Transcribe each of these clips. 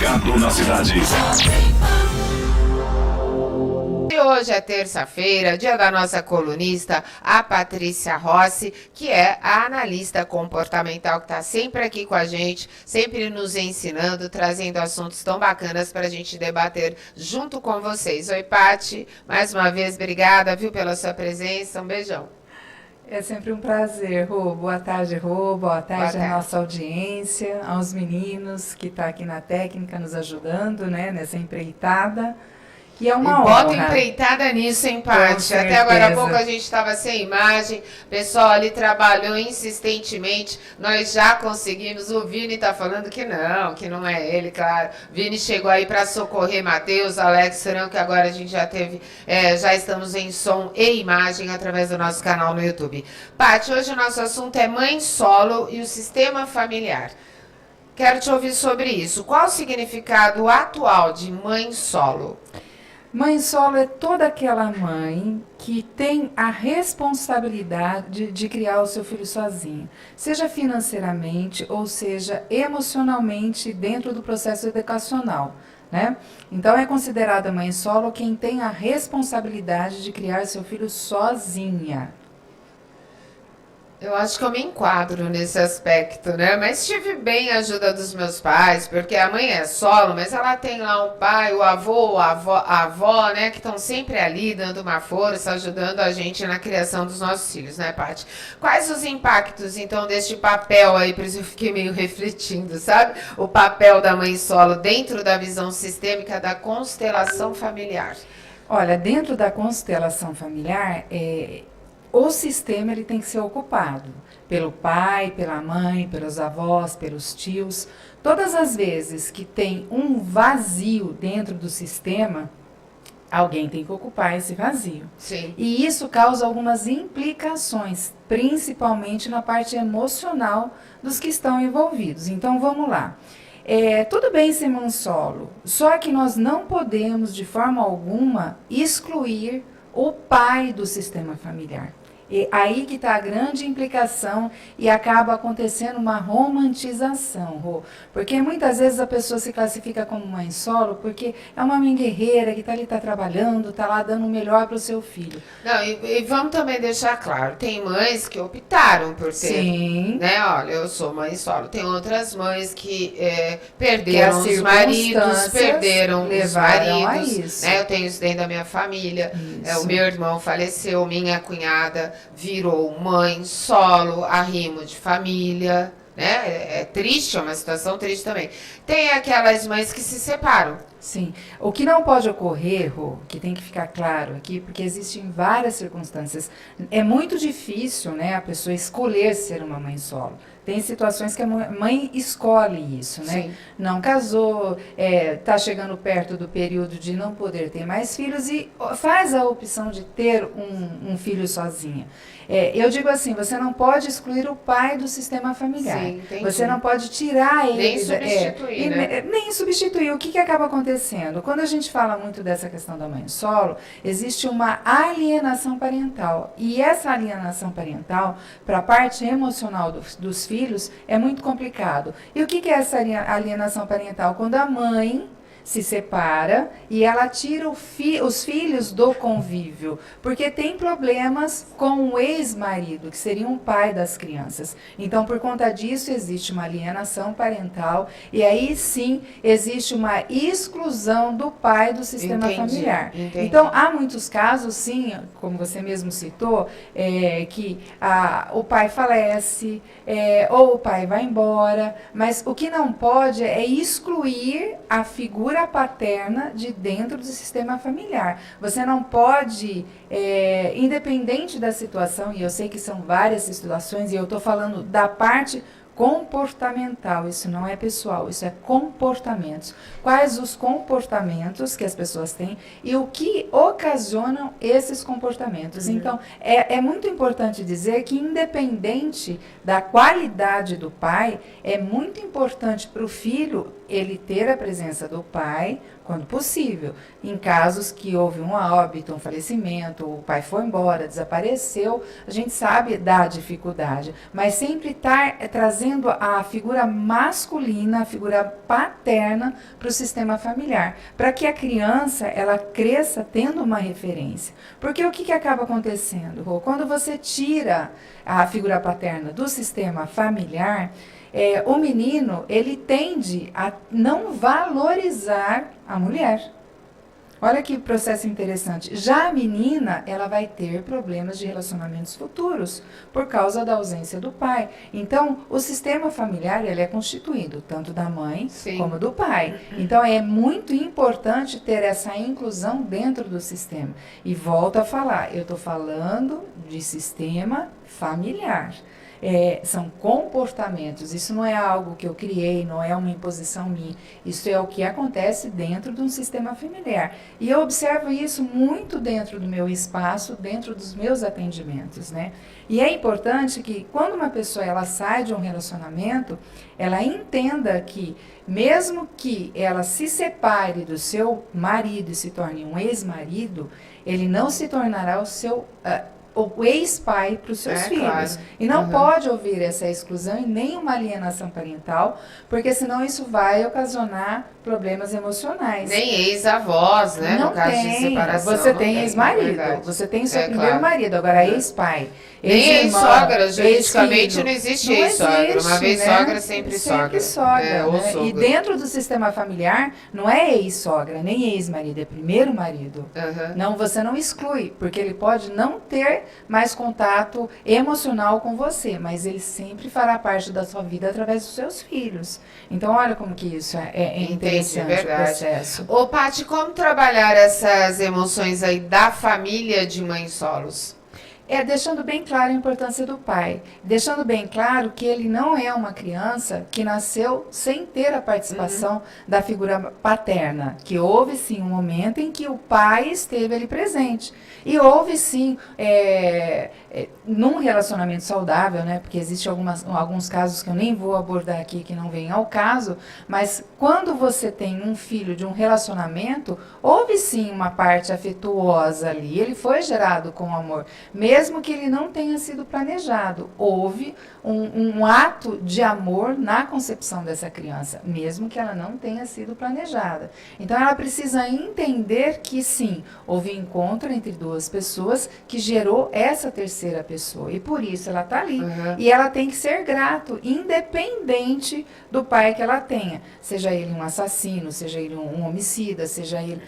Ligado na cidade. E hoje é terça-feira, dia da nossa colunista, a Patrícia Rossi, que é a analista comportamental que está sempre aqui com a gente, sempre nos ensinando, trazendo assuntos tão bacanas para a gente debater junto com vocês. Oi, Pati, mais uma vez, obrigada, viu, pela sua presença. Um beijão. É sempre um prazer, Rô. Boa tarde, Rô. Boa tarde à nossa audiência, aos meninos que estão aqui na técnica nos ajudando, né, nessa empreitada. E é uma honra. Bota empreitada nisso, hein, Paty? Até agora há pouco a gente estava sem imagem, o pessoal ali trabalhou insistentemente, nós já conseguimos. O Vini está falando que não é ele, claro. Vini chegou aí para socorrer Matheus, Alex Franco, que agora a gente já teve, já estamos em som e imagem através do nosso canal no YouTube. Paty, hoje o nosso assunto é mãe solo e o sistema familiar. Quero te ouvir sobre isso. Qual o significado atual de mãe solo? Mãe solo é toda aquela mãe que tem a responsabilidade de criar o seu filho sozinha, seja financeiramente ou seja emocionalmente dentro do processo educacional, né? Então é considerada mãe solo quem tem a responsabilidade de criar seu filho sozinha. Eu acho que eu me enquadro nesse aspecto, né? Mas tive bem a ajuda dos meus pais, porque a mãe é solo, mas ela tem lá o pai, o avô, a avó, né? Que estão sempre ali dando uma força, ajudando a gente na criação dos nossos filhos, né, Paty? Quais os impactos, então, deste papel aí? Por isso eu fiquei meio refletindo, sabe? O papel da mãe solo dentro da visão sistêmica da constelação familiar. Olha, dentro da constelação familiar, o sistema ele tem que ser ocupado pelo pai, pela mãe, pelos avós, pelos tios. Todas as vezes que tem um vazio dentro do sistema, alguém tem que ocupar esse vazio. Sim. E isso causa algumas implicações, principalmente na parte emocional dos que estão envolvidos. Então, vamos lá. Tudo bem ser mãe solo, só que nós não podemos, de forma alguma, excluir o pai do sistema familiar. E aí que está a grande implicação e acaba acontecendo uma romantização, Rô. Porque muitas vezes a pessoa se classifica como mãe solo porque é uma mãe guerreira que está ali, está trabalhando, está lá dando o melhor para o seu filho. Não, e vamos também deixar claro, tem mães que optaram por ter, Sim, né? Olha, eu sou mãe solo. Tem outras mães que perderam os maridos, perderam os maridos. Né? Eu tenho isso dentro da minha família. O meu irmão faleceu, minha cunhada virou mãe solo, arrimo de família, né? É triste, é uma situação triste também. Tem aquelas mães que se separam. Sim. O que não pode ocorrer, Rô, que tem que ficar claro aqui, porque existem várias circunstâncias. É muito difícil, né, a pessoa escolher ser uma mãe solo. Tem situações que a mãe escolhe isso, né? Sim. Não casou, está chegando perto do período de não poder ter mais filhos e faz a opção de ter um filho sozinha. Eu digo assim, você não pode excluir o pai do sistema familiar. Sim, entendi. Você não pode tirar ele. Nem substituir, né? Nem substituir. O que acaba acontecendo? Quando a gente fala muito dessa questão da mãe solo, existe uma alienação parental. E essa alienação parental, para a parte emocional dos filhos, é muito complicado. E o que é essa alienação parental? Quando a mãe se separa e ela tira os filhos do convívio, porque tem problemas com o ex-marido, que seria um pai das crianças. Então, por conta disso, existe uma alienação parental e aí sim existe uma exclusão do pai do sistema familiar. Entendi. Então, há muitos casos, sim, como você mesmo citou, que o pai falece, ou o pai vai embora, mas o que não pode é excluir a figura paterna de dentro do sistema familiar. Você não pode, independente da situação, e eu sei que são várias situações, e eu estou falando da parte comportamental, isso não é pessoal, isso é comportamentos. Quais os comportamentos que as pessoas têm e o que ocasionam esses comportamentos. Então, é muito importante dizer que, independente da qualidade do pai, é muito importante para o filho ele ter a presença do pai, quando possível. Em casos que houve um óbito, um falecimento, o pai foi embora, desapareceu, a gente sabe da dificuldade, mas sempre estar trazendo trazendo a figura masculina, a figura paterna para o sistema familiar, para que a criança ela cresça tendo uma referência. Porque o que acaba acontecendo, Rô? Quando você tira a figura paterna do sistema familiar, o menino ele tende a não valorizar a mulher. Olha que processo interessante. Já a menina, ela vai ter problemas de relacionamentos futuros por causa da ausência do pai. Então, o sistema familiar, ele é constituído tanto da mãe como do pai. Então, é muito importante ter essa inclusão dentro do sistema. E volto a falar, eu estou falando de sistema familiar. São comportamentos, isso não é algo que eu criei, não é uma imposição minha, isso é o que acontece dentro de um sistema familiar. E eu observo isso muito dentro do meu espaço, dentro dos meus atendimentos, né? E é importante que quando uma pessoa ela sai de um relacionamento, ela entenda que mesmo que ela se separe do seu marido e se torne um ex-marido, ele não se tornará o seu... o ex-pai para os seus filhos. Claro. E não pode ouvir essa exclusão e nem uma alienação parental, porque senão isso vai ocasionar problemas emocionais. Nem ex-avós, né? Não no caso tem. De separação. Você tem ex-marido, você tem seu primeiro marido, agora ex-pai. Nem ex-sogra, juridicamente não existe ex-sogra. Uma vez né? sogra, sempre sogra. Sogra, né? E dentro do sistema familiar, não é ex-sogra, nem ex-marido, é primeiro marido. Não, você não exclui, porque ele pode não ter mais contato emocional com você, mas ele sempre fará parte da sua vida através dos seus filhos. Então, olha como que isso é interessante, o processo. Ô, Paty, como trabalhar essas emoções aí da família de mães solos? Deixando bem claro a importância do pai, deixando bem claro que ele não é uma criança que nasceu sem ter a participação da figura paterna, que houve sim um momento em que o pai esteve ali presente, e houve sim, num relacionamento saudável, né, porque existem alguns casos que eu nem vou abordar aqui, que não vêm ao caso, mas quando você tem um filho de um relacionamento, houve sim uma parte afetuosa ali, ele foi gerado com amor, mesmo que ele não tenha sido planejado, houve um ato de amor na concepção dessa criança, mesmo que ela não tenha sido planejada. Então, ela precisa entender que, sim, houve encontro entre duas pessoas que gerou essa terceira pessoa, e por isso ela está ali. E ela tem que ser grato, independente do pai que ela tenha, seja ele um assassino, seja ele um homicida, seja ele...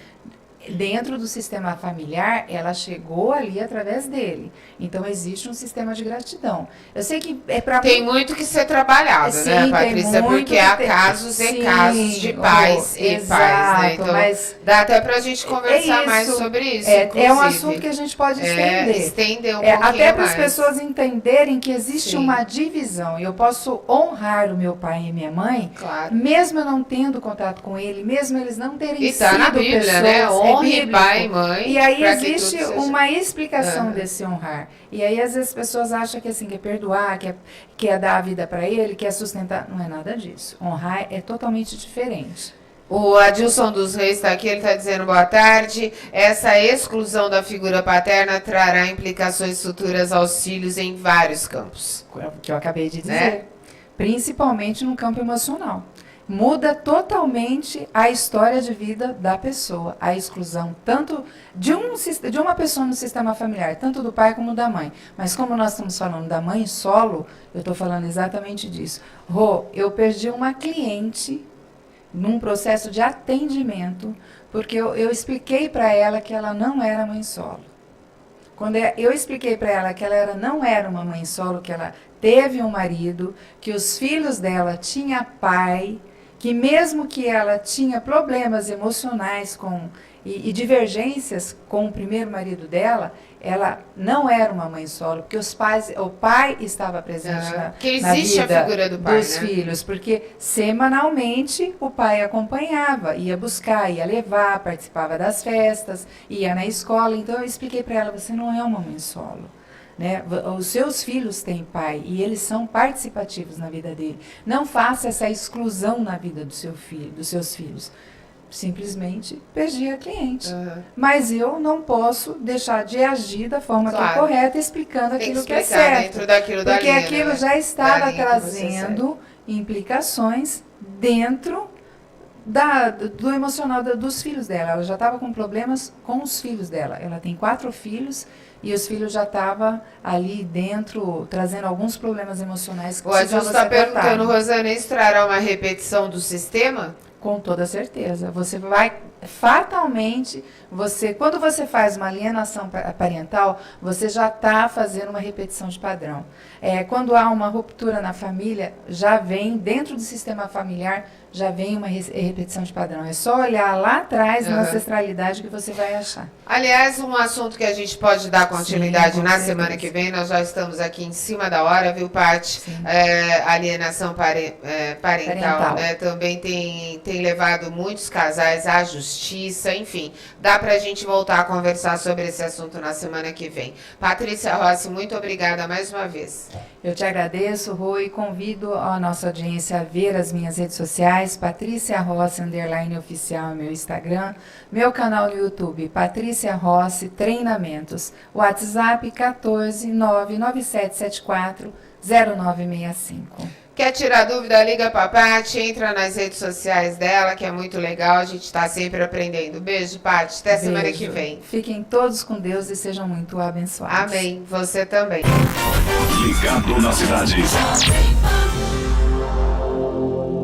Dentro do sistema familiar, ela chegou ali através dele. Então, existe um sistema de gratidão. Eu sei que é para... Tem muito que ser trabalhado, né, Patrícia? Porque há casos e casos de pais e pais, né? Então, mas dá até para a gente conversar mais sobre isso, é um assunto que a gente pode estender. Estender um pouquinho até para as pessoas entenderem que existe uma divisão. E eu posso honrar o meu pai e minha mãe, mesmo eu não tendo contato com ele, mesmo eles não terem sido tá na Bíblia, pessoas... Né? Honre pai e mãe. E aí existe uma explicação desse honrar. E aí às vezes as pessoas acham que assim, quer perdoar, quer dar a vida para ele, quer sustentar. Não é nada disso. Honrar é totalmente diferente. O Adilson dos Reis está aqui, ele está dizendo boa tarde. Essa exclusão da figura paterna trará implicações futuras aos filhos em vários campos. Que eu acabei de dizer. Né? Principalmente no campo emocional. Muda totalmente a história de vida da pessoa, a exclusão tanto de uma pessoa no sistema familiar, tanto do pai como da mãe. Mas como nós estamos falando da mãe solo, eu estou falando exatamente disso. Rô, eu perdi uma cliente num processo de atendimento, porque eu expliquei para ela que ela não era mãe solo. Quando eu expliquei para ela que ela não era uma mãe solo, que ela teve um marido, que os filhos dela tinham pai, que mesmo que ela tinha problemas emocionais e divergências com o primeiro marido dela, ela não era uma mãe solo, porque o pai estava presente na vida a figura do pai, dos filhos, porque semanalmente o pai acompanhava, ia buscar, ia levar, participava das festas, ia na escola. Então eu expliquei para ela, você não é uma mãe solo. Né? Os seus filhos têm pai e eles são participativos na vida dele. Não faça essa exclusão na vida do seu filho, dos seus filhos. simplesmente perdi a cliente. Mas eu não posso deixar de agir da forma que é correta, explicando aquilo que é certo. Dentro daquilo porque linha, aquilo né? já estava trazendo implicações dentro do emocional dos filhos dela. Ela já estava com problemas com os filhos dela. Ela tem 4 filhos e os filhos já estavam ali dentro, trazendo alguns problemas emocionais que o Adilson está perguntando, Rosana, isso trará uma repetição do sistema? Com toda certeza. Você vai, fatalmente, quando você faz uma alienação parental, você já está fazendo uma repetição de padrão. Quando há uma ruptura na família, já vem, dentro do sistema familiar, já vem uma repetição de padrão. É só olhar lá atrás, na ancestralidade, que você vai achar. Aliás, um assunto que a gente pode dar continuidade na semana que vem, nós já estamos aqui em cima da hora, viu, Paty? Alienação parental, né? Também tem levado muitos casais à justiça, enfim. Dá pra gente voltar a conversar sobre esse assunto na semana que vem. Patrícia Rossi, muito obrigada mais uma vez. Eu te agradeço, Rô, e convido a nossa audiência a ver as minhas redes sociais, Patrícia Rossi, _oficial, é meu Instagram, meu canal no YouTube, Patrícia Rossi Treinamentos, WhatsApp 14 99774 0965. Quer tirar dúvida, liga pra Paty, entra nas redes sociais dela, que é muito legal, a gente está sempre aprendendo. Beijo, Paty, até semana que vem. Fiquem todos com Deus e sejam muito abençoados. Amém, você também. Ligado na cidade.